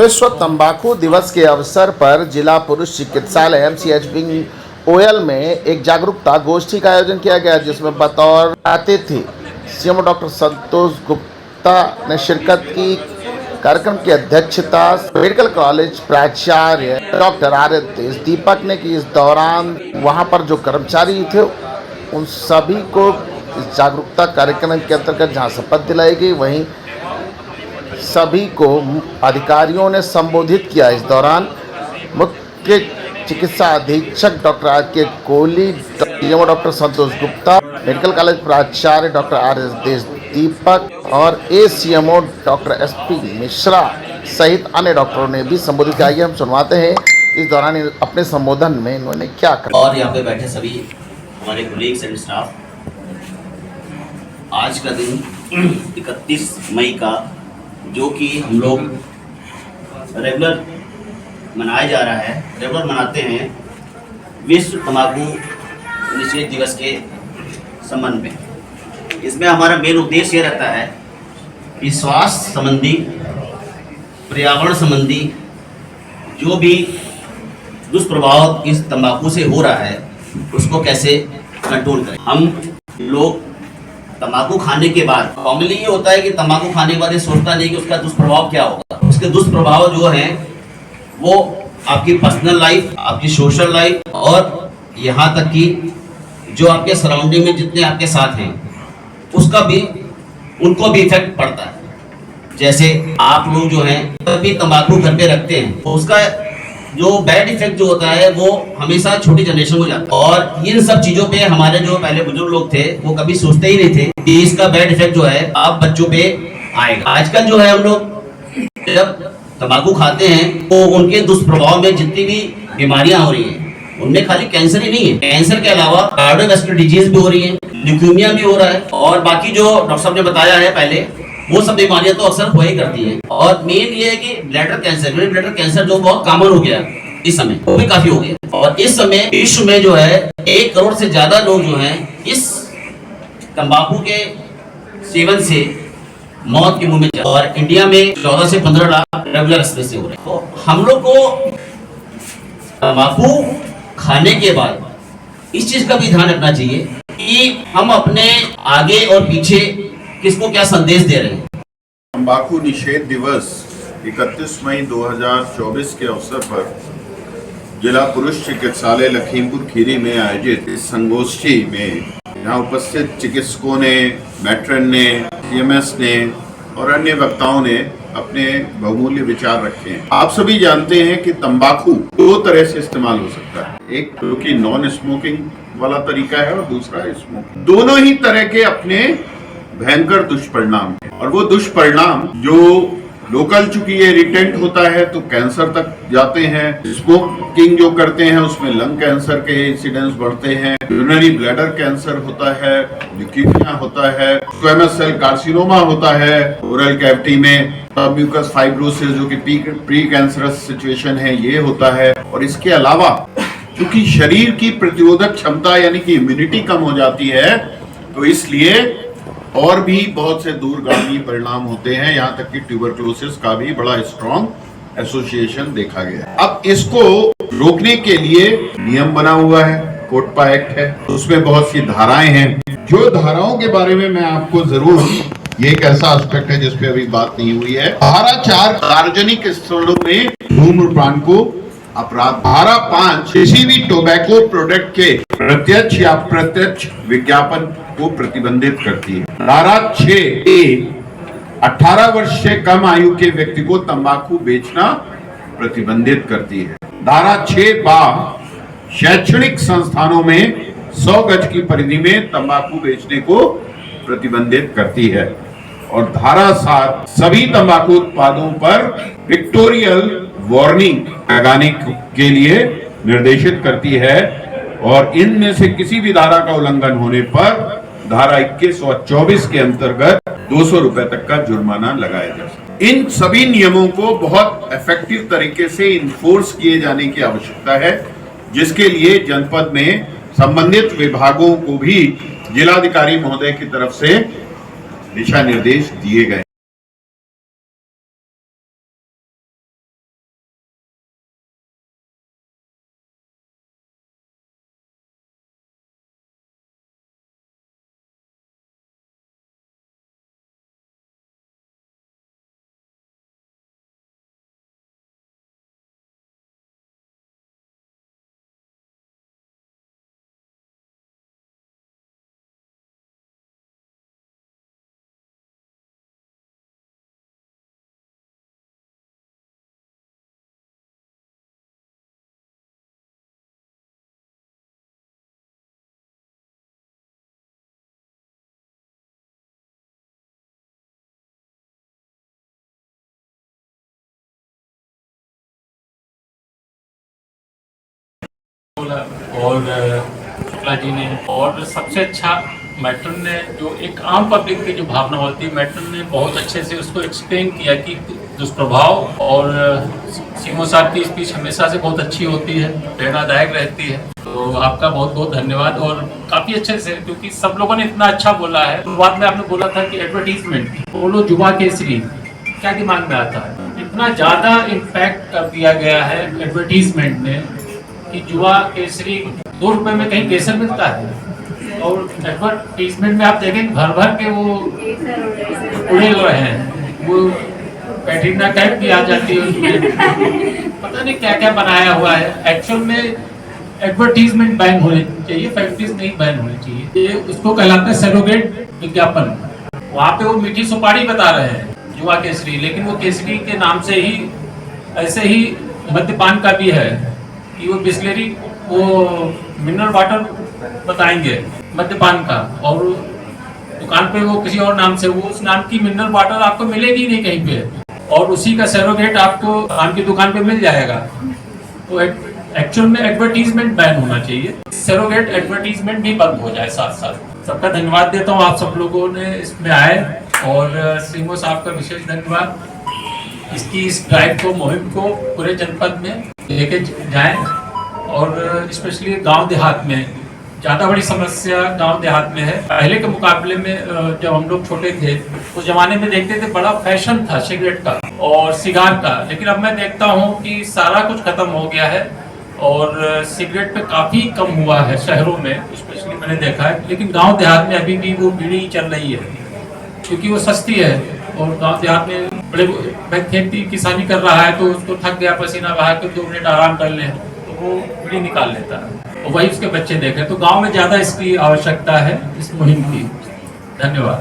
विश्व तंबाकू दिवस के अवसर पर जिला पुरुष चिकित्सालय एमसीएच विंग ओयल में एक जागरूकता गोष्ठी का आयोजन किया गया, जिसमें बतौर अतिथि सीएमओ डॉक्टर संतोष गुप्ता ने शिरकत की। कार्यक्रम की अध्यक्षता मेडिकल कॉलेज प्राचार्य डॉक्टर आर.एस. दीपक ने की। इस दौरान वहां पर जो कर्मचारी थे उन सभी को इस जागरूकता कार्यक्रम के अंतर्गत जहां शपथ दिलाई गई, वहीं सभी को अधिकारियों ने संबोधित किया। इस दौरान मुख्य चिकित्सा अधीक्षक doctor R K. Kohli, CMO doctor Santosh Gupta, medical college प्राचार्य डॉक्टर आर.एस. दीपक और एसीएमओ डॉक्टर एस.पी. मिश्रा सहित अन्य डॉक्टरों ने भी संबोधित किया। आइए हम सुनवाते हैं इस दौरान अपने संबोधन में इन्होंने क्या कहा। और यहाँ पे बैठे सभी हमारे कोलीग्स एंड स्टाफ, आज का दिन 31 मई का, जो कि हम लोग रेगुलर मनाया जा रहा है, रेगुलर मनाते हैं विश्व तंबाकू निषेध दिवस के संबंध में। इसमें हमारा मेन उद्देश्य ये रहता है कि स्वास्थ्य संबंधी, पर्यावरण संबंधी जो भी दुष्प्रभाव इस तंबाकू से हो रहा है उसको कैसे कंट्रोल करें। हम लोग तंबाकू खाने के बाद कॉमनली ये होता है कि तंबाकू खाने के बाद ये सोचता नहीं कि उसका दुष्प्रभाव क्या होगा। उसके दुष्प्रभाव जो हैं वो आपकी पर्सनल लाइफ, आपकी सोशल लाइफ और यहाँ तक कि जो आपके सराउंडिंग में जितने आपके साथ हैं उसका भी, उनको भी इफेक्ट पड़ता है। जैसे आप लोग जो हैं तभी तंबाकू घर पे रखते हैं तो उसका जो बैड इफेक्ट जो होता है वो हमेशा छोटी जनरेशन को जाता है। और इन सब चीजों पे हमारे जो पहले बुजुर्ग लोग थे वो कभी सोचते ही नहीं थे कि इसका बैड इफेक्ट जो है आप बच्चों पे आएगा। आजकल जो है हम लोग जब तंबाकू खाते हैं तो उनके दुष्प्रभाव में जितनी भी बीमारियां हो रही हैं, उनमें खाली कैंसर ही नहीं है, कैंसर के अलावा कार्डियोवैस्कुलर डिजीज भी हो रही है, ल्यूकेमिया भी हो रहा है, और बाकी जो डॉक्टर साहब ने बताया है पहले वो सब बीमारियां तो अक्सर हो ही करती हैं। और मेन ये है कि ब्लैडर कैंसर जो बहुत कॉमन हो गया इस समय, वो भी काफी हो गया। और इस समय विश्व में जो है 1 करोड़ से ज्यादा लोग जो हैं इस तंबाकू के सेवन से मौत के मुंह में जा, और इंडिया में 14 से 15 लाख रेगुलर स्तर से हो रहे हैं। तो हम लोग को तंबाकू खाने के बाद इस चीज का भी ध्यान रखना चाहिए कि हम अपने आगे और पीछे किसको क्या संदेश दे रहे हैं। तंबाकू निषेध दिवस 31 मई 2024 के अवसर पर जिला पुरुष चिकित्सालय लखीमपुर खीरी में आयोजित इस संगोष्ठी में यहाँ उपस्थित चिकित्सकों ने, मैट्रन ने, सीएमएस ने और अन्य वक्ताओं ने अपने बहुमूल्य विचार रखे हैं। आप सभी जानते हैं कि तंबाकू 2 तरह से इस्तेमाल हो सकता है, एक जो कि नॉन स्मोकिंग वाला तरीका है और दूसरा स्मोकिंग। दोनों ही तरह के अपने भयंकर दुष्परिणाम हैं, और वो दुष्परिणाम जो लोकल चूंकि ये इरिटेंट होता है तो कैंसर तक जाते हैं। स्मोकिंग जो करते हैं उसमें लंग कैंसर के इंसिडेंस बढ़ते हैं, यूरिनरी ब्लैडर कैंसर होता है, ल्यूकेमिया होता है, स्क्वेमस सेल कार्सिनोमा होता है ओरल कैविटी में, म्यूकस फाइब्रोसिस जो कि प्री कैंसरस सिचुएशन है ये होता है। और इसके अलावा क्योंकि शरीर की प्रतिरोधक क्षमता यानी कि इम्यूनिटी कम हो जाती है तो इसलिए और भी बहुत से दूरगामी परिणाम होते हैं, यहाँ तक कि ट्यूबरक्लोसिस का भी बड़ा स्ट्रॉन्ग एसोसिएशन देखा गया। अब इसको रोकने के लिए नियम बना हुआ है, कोटपा एक्ट है, उसमें बहुत सी धाराएं हैं। जो धाराओं के बारे में मैं आपको जरूर, ये एक ऐसा एस्पेक्ट है जिसपे अभी बात नहीं हुई है। धारा 4 सार्वजनिक स्थलों में धूम्रपान को अपराध। धारा 5 किसी भी टोबैको प्रोडक्ट के प्रत्यक्ष या अप्रत्यक्ष विज्ञापन को प्रतिबंधित करती है। धारा 6 18 वर्ष से कम आयु के व्यक्ति को तंबाकू बेचना प्रतिबंधित करती है। धारा 6 शैक्षणिक संस्थानों में 100 गज की परिधि में तंबाकू बेचने को प्रतिबंधित करती है। और धारा 7 सभी तंबाकू उत्पादों पर पिक्टोरियल वार्निंग लगाने के लिए निर्देशित करती है, और इनमें से किसी भी धारा का उल्लंघन होने पर धारा 21 और 24 के अंतर्गत 200 रुपए तक का जुर्माना लगाया जा सकता है। इन सभी नियमों को बहुत इफेक्टिव तरीके से इन्फोर्स किए जाने की आवश्यकता है, जिसके लिए जनपद में संबंधित विभागों को भी जिलाधिकारी महोदय की तरफ से दिशा निर्देश दिए गए। और शुक्ला जी ने, और सबसे अच्छा मैट्रन ने, जो एक आम पब्लिक की जो भावना होती है, मैट्रन ने बहुत अच्छे से उसको एक्सप्लेन किया कि दुष्प्रभाव, और सीमो साहब की स्पीच हमेशा से बहुत अच्छी होती है, प्रेरणादायक रहती है। तो आपका बहुत बहुत धन्यवाद। और काफ़ी अच्छे से, क्योंकि सब लोगों ने इतना अच्छा बोला है। शुरुआत में आपने बोला था कि एडवर्टीजमेंट बोलो युवा केसरी, क्या दिमाग में आता है? इतना ज़्यादा इम्पैक्ट कर दिया गया है एडवर्टीजमेंट ने कि युवा केसरी 2 रुपये में कहीं केसर मिलता है, और एडवर्टीजमेंट में आप देखें भर भर के वो उड़े हुए हैं, वो कैटरीना कैफ भी आ जाती है उसमें, पता नहीं क्या क्या बनाया हुआ है। एक्चुअल में एडवर्टीजमेंट बैन होने चाहिए, फैक्ट्रीज नहीं बैन होनी चाहिए। ये उसको कहलाता है सरोगेट विज्ञापन। वहाँ पे वो मीठी सुपारी बता रहे हैं युवा केसरी, लेकिन वो केसरी के नाम से ही ऐसे ही मद्यपान का भी है कि वो बिस्लेरी, वो मिनरल वाटर बताएंगे मद्यपान का, और दुकान पे वो किसी और नाम से, वो उस नाम की मिनरल वाटर आपको मिलेगी नहीं कहीं पे, और उसी का सरोगेट आपको आम की दुकान पे मिल जाएगा। तो एक्चुअल में एडवर्टीजमेंट बैन होना चाहिए, सरोगेट एडवर्टीजमेंट भी बंद हो जाए साथ साथ। सबका धन्यवाद देता हूँ, आप सब लोगों ने इसमें आए, और सीमो साहब का विशेष धन्यवाद। इसकी इस ड्राइव को, मुहिम को पूरे जनपद में लेके जाएं, और स्पेशली गांव देहात में ज़्यादा बड़ी समस्या गांव देहात में है। पहले के मुकाबले में जब हम लोग छोटे थे उस जमाने में देखते थे बड़ा फैशन था सिगरेट का और सिगार का, लेकिन अब मैं देखता हूं कि सारा कुछ खत्म हो गया है, और सिगरेट पे काफ़ी कम हुआ है शहरों में, स्पेशली मैंने देखा है। लेकिन गांव देहात में अभी भी वो बीड़ी चल रही है, क्योंकि वो सस्ती है, और गांव देहात में बड़े खेती किसानी कर रहा है तो उसको थक गया, पसीना बहा के 2 मिनट आराम कर ले तो वो बीड़ी निकाल लेता है, और वही उसके बच्चे देख रहे हैं। तो गांव में ज़्यादा इसकी आवश्यकता है, इस मुहिम की। धन्यवाद।